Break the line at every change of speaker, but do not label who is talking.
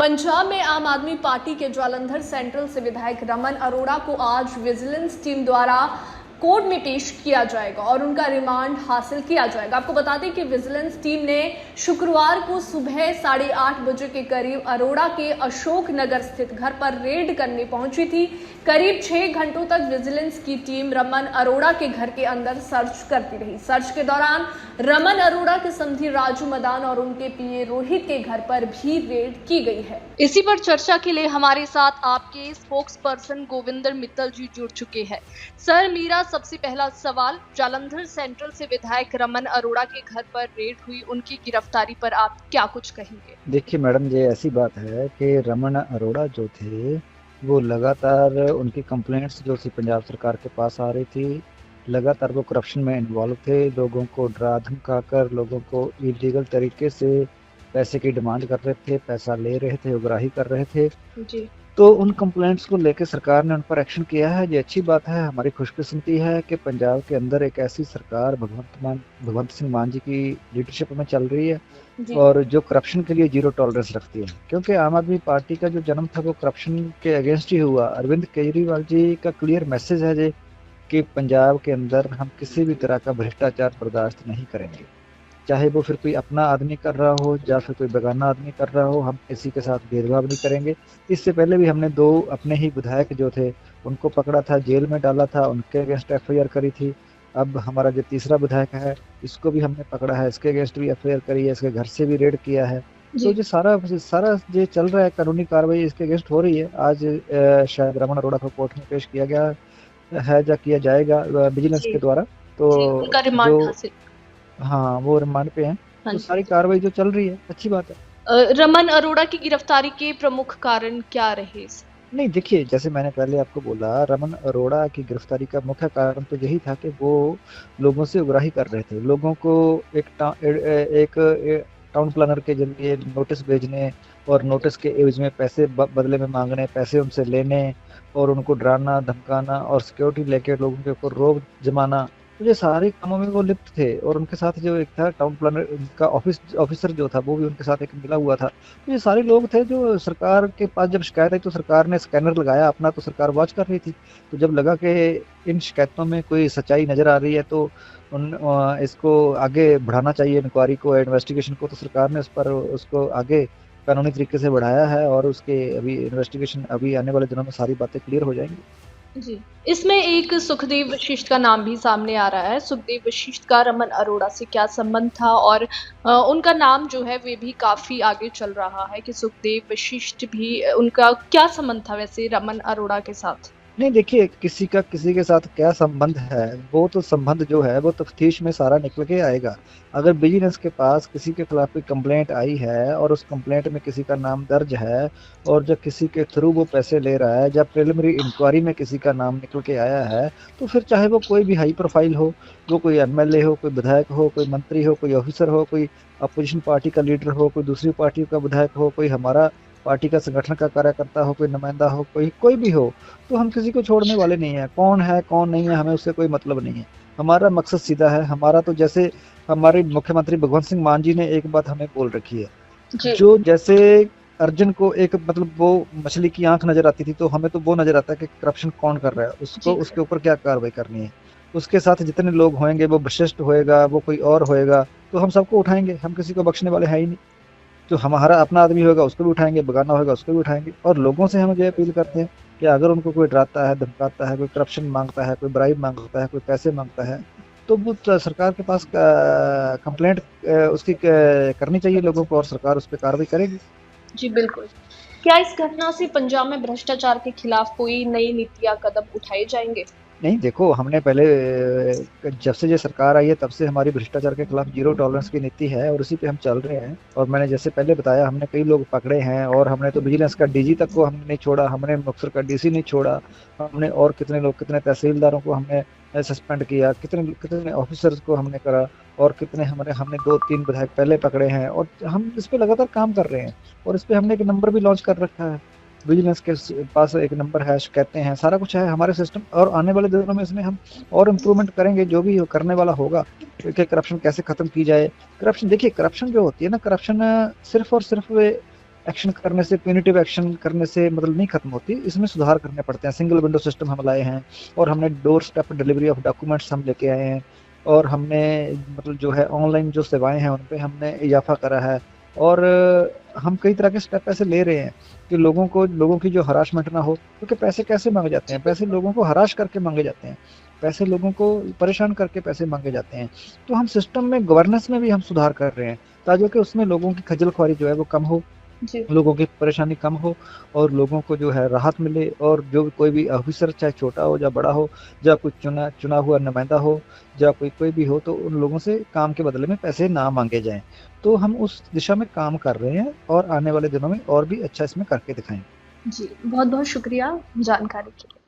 पंजाब में आम आदमी पार्टी के जालंधर सेंट्रल से विधायक रमन अरोड़ा को आज विजिलेंस टीम द्वारा कोर्ट में पेश किया जाएगा और उनका रिमांड हासिल किया जाएगा। आपको बता दें कि विजिलेंस टीम ने शुक्रवार को सुबह 8:30 बजे के करीब अरोड़ा के अशोक नगर स्थित घर पर रेड करने पहुंची थी। करीब 6 घंटों तक विजिलेंस की टीम रमन अरोड़ा के घर के अंदर सर्च करती रही। सर्च के दौरान रमन अरोड़ा के समधी राजू मदान और उनके पीए रोहित के घर पर भी रेड की गई है। इसी पर चर्चा के लिए हमारे साथ आपके स्पोक्स पर्सन गोविंदर मित्तल जी जुड़ चुके हैं। सर, मेरा सबसे पहला सवाल, जालंधर सेंट्रल से विधायक रमन अरोड़ा के घर पर रेड हुई, उनकी गिरफ्तारी पर आप क्या कुछ कहेंगे?
देखिए मैडम, ये ऐसी बात है कि रमन अरोड़ा जो थे वो लगातार उनकी कंप्लेंट्स जो थी पंजाब सरकार के पास आ रही थी। लगातार वो करप्शन में इन्वॉल्व थे, लोगों को डरा धमका कर लोगों को इलीगल तरीके से पैसे की डिमांड कर रहे थे, पैसा ले रहे थे, उगराही कर रहे थे
जी।
तो उन कंप्लेंट्स को लेकर सरकार ने उन पर एक्शन किया है। ये अच्छी बात है। हमारी खुशकिस्मती है कि पंजाब के अंदर एक ऐसी सरकार भगवंत सिंह मान जी की लीडरशिप में चल रही है और जो करप्शन के लिए जीरो टॉलरेंस रखती है, क्योंकि आम आदमी पार्टी का जो जन्म था वो करप्शन के अगेंस्ट ही हुआ। अरविंद केजरीवाल जी का क्लियर मैसेज है कि पंजाब के अंदर हम किसी भी तरह का भ्रष्टाचार बर्दाश्त नहीं करेंगे, चाहे वो फिर कोई अपना आदमी कर रहा हो या फिर कोई बेगाना आदमी कर रहा हो। हम किसी के साथ भेदभाव नहीं करेंगे। इससे पहले भी हमने 2 अपने ही विधायक जो थे उनको पकड़ा था, जेल में डाला था, उनके अगेंस्ट एफआईआर करी थी। अब हमारा जो तीसरा विधायक है इसको भी हमने पकड़ा है, इसके अगेंस्ट भी एफआईआर करी है, इसके घर से भी रेड किया है। तो जो सारा जो चल रहा है, कानूनी कार्रवाई इसके अगेंस्ट हो रही है। आज शायद रमन अरोड़ा को कोर्ट में पेश किया गया है या किया जाएगा विजिलेंस के द्वारा। तो
उनका रिमांड हासिल,
हाँ, वो रिमांड पे हैं। तो सारी कार्रवाई जो चल रही है अच्छी बात है।
रमन अरोड़ा की गिरफ्तारी के प्रमुख कारण क्या रहे?
नहीं, देखिए, जैसे मैंने पहले आपको बोला, रमन अरोड़ा की गिरफ्तारी का मुख्य कारण तो यही था कि वो लोगों से उगराही कर रहे थे। लोगों को एक टाउन प्लानर के जरिए नोटिस भेजने और नोटिस के एवज में पैसे बदले में मांगने, पैसे उनसे लेने और उनको डराना धमकाना और सिक्योरिटी लेके लोगों के ऊपर रोब जमाना, तो ये सारे कामों में वो लिप्त थे। और उनके साथ जो एक था टाउन प्लानर का ऑफिसर जो था वो भी उनके साथ एक मिला हुआ था। तो ये सारे लोग थे जो सरकार के पास जब शिकायत आई तो सरकार ने स्कैनर लगाया अपना, तो सरकार वॉच कर रही थी। तो जब लगा कि इन शिकायतों में कोई सच्चाई नजर आ रही है तो इसको आगे बढ़ाना चाहिए, इंक्वायरी को, इन्वेस्टिगेशन को, तो सरकार ने उसको आगे कानूनी तरीके से बढ़ाया है और उसके अभी इन्वेस्टिगेशन अभी आने वाले दिनों में सारी बातें क्लियर हो जाएंगी।
जी, इसमें एक सुखदेव वशिष्ठ का नाम भी सामने आ रहा है। सुखदेव वशिष्ठ का रमन अरोड़ा से क्या संबंध था? और उनका नाम जो है वे भी काफी आगे चल रहा है कि सुखदेव वशिष्ठ भी, उनका क्या संबंध था वैसे रमन अरोड़ा के साथ?
नहीं, देखिए, किसी का किसी के साथ क्या संबंध है वो तो संबंध जो है वो तफ्तीश में सारा निकल के आएगा। अगर विजिलेंस के पास किसी के खिलाफ कोई कंप्लेंट आई है और उस कंप्लेंट में किसी का नाम दर्ज है और जब किसी के थ्रू वो पैसे ले रहा है, जब प्रिलिमिनरी इंक्वायरी में किसी का नाम निकल के आया है, तो फिर चाहे वो कोई भी हाई प्रोफाइल हो, वो कोई एमएलए हो, कोई विधायक हो, कोई मंत्री हो, कोई ऑफिसर हो, कोई अपोजिशन पार्टी का लीडर हो, कोई दूसरी पार्टी का विधायक हो, कोई हमारा पार्टी का संगठन का कार्यकर्ता हो, कोई नुमाइंदा हो, कोई भी हो, तो हम किसी को छोड़ने वाले नहीं है। कौन है कौन नहीं है हमें उससे कोई मतलब नहीं है। हमारा मकसद सीधा है। हमारा तो जैसे हमारे मुख्यमंत्री भगवंत सिंह मान जी ने एक बात हमें बोल रखी है, जो जैसे अर्जुन को एक मतलब वो मछली की आंख नजर आती थी, तो हमें तो वो नजर आता है कि करप्शन कौन कर रहा है, उसको उसके ऊपर क्या कार्रवाई करनी है। उसके साथ जितने लोग होंगे, वो वशिष्ठ होएगा, वो कोई और होएगा, तो हम सबको उठाएंगे। हम किसी को बख्शने वाले हैं ही नहीं। जो हमारा अपना आदमी होगा उसको भी उठाएंगे, बेगाना होगा उसको भी उठाएंगे। और लोगों से हम ये अपील करते हैं कि अगर उनको कोई डराता है, धमकाता है, कोई करप्शन मांगता है, कोई ब्राइब मांगता है, कोई पैसे मांगता है, तो वो सरकार के पास कंप्लेंट उसकी करनी चाहिए लोगों को और सरकार उस पर कार्रवाई करेगी।
जी बिल्कुल। क्या इस घटना से पंजाब में भ्रष्टाचार के खिलाफ कोई नई नीति या कदम उठाए जाएंगे?
नहीं, देखो, हमने पहले जब से ये सरकार आई है तब से हमारी भ्रष्टाचार के खिलाफ जीरो टॉलरेंस की नीति है और उसी पे हम चल रहे हैं। और मैंने जैसे पहले बताया, हमने कई लोग पकड़े हैं और हमने तो विजिलेंस का डीजी तक को हमने नहीं छोड़ा, हमने मुक्तसर का डीसी नहीं छोड़ा, हमने और कितने तहसीलदारों को हमने सस्पेंड किया, कितने ऑफिसर्स को हमने करा और कितने हमने 2-3 विधायक पहले पकड़े हैं और हम इस पे लगातार काम कर रहे हैं। और इस पे हमने एक नंबर भी लॉन्च कर रखा है। विजिलेंस के पास एक नंबर है, शिकायतें हैं, सारा कुछ है हमारे सिस्टम। और आने वाले दिनों में इसमें हम और इम्प्रूवमेंट करेंगे, जो भी करने वाला होगा कि करप्शन कैसे खत्म की जाए। करप्शन, देखिए, करप्शन जो होती है ना, करप्शन सिर्फ और सिर्फ एक्शन करने से, प्यूनिटिव एक्शन करने से मतलब नहीं खत्म होती, इसमें सुधार करने पड़ते हैं। सिंगल विंडो सिस्टम हम लाए हैं और हमने door step delivery of documents हम लेके आए हैं, और हमने मतलब जो है ऑनलाइन जो सेवाएं हैं उन पे हमने इजाफा करा है। और हम कई तरह के स्टेप ऐसे ले रहे हैं कि लोगों की जो हरासमेंट ना हो, क्योंकि पैसे कैसे मांगे जाते
जी
हैं, पैसे
बिल्कुल।
लोगों को हराश करके मांगे जाते हैं, पैसे लोगों को परेशान करके पैसे मांगे जाते हैं। तो हम सिस्टम में गवर्नेंस में भी हम सुधार कर रहे हैं, ताकि उसमें लोगों की खज्जल खुआरी जो है वो कम हो,
जी।
लोगों की परेशानी कम हो, और लोगों को जो है राहत मिले। और जो कोई भी ऑफिसर चाहे छोटा हो या बड़ा हो, या कोई चुना चुना हुआ नुमाइंदा हो, या कोई भी हो, तो उन लोगों से काम के बदले में पैसे ना मांगे जाएं। तो हम उस दिशा में काम कर रहे हैं और आने वाले दिनों में और भी अच्छा इसमें करके दिखाएंगे।
जी, बहुत-बहुत शुक्रिया जानकारी के लिए।